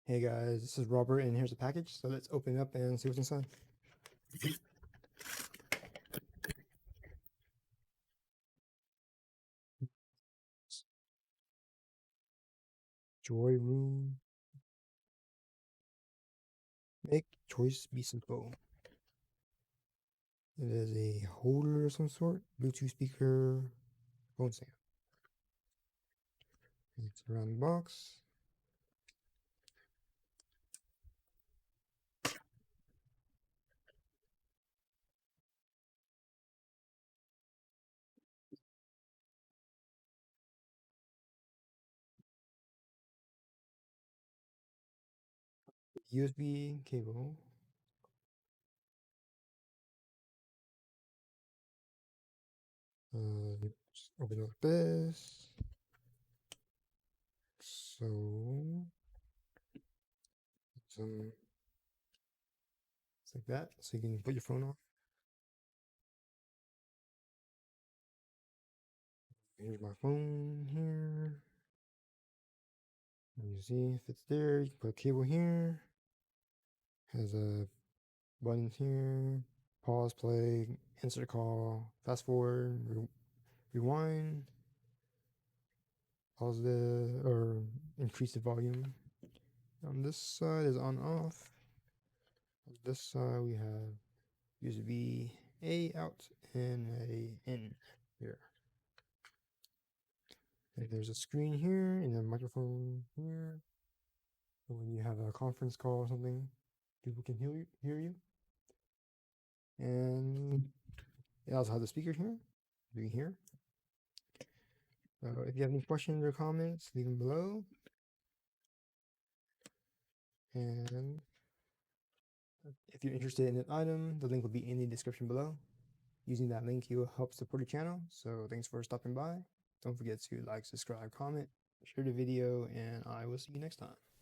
Hey guys, this is Robert and here's the package. So let's open it up and see what's inside. JOYROOM. Make choice be simple. It is a holder of some sort, Bluetooth speaker, phone stand. It's around the box. USB cable. Just open up this. So it's like that. So you can put your phone on. Here's my phone here. And you see if it's there, you can put a cable here. Has a buttons here, pause, play, insert call, fast forward, rewind, pause or increase the volume. On this side is on off. On this side we have USB A out and a in here. And there's a screen here and a microphone here. So when you have a conference call or something, people can hear you. And it also has a speaker here. You can hear. So if you have any questions or comments, leave them below. And if you're interested in an item, the link will be in the description below. Using that link, you will help support the channel. So thanks for stopping by. Don't forget to like, subscribe, comment, share the video, and I will see you next time.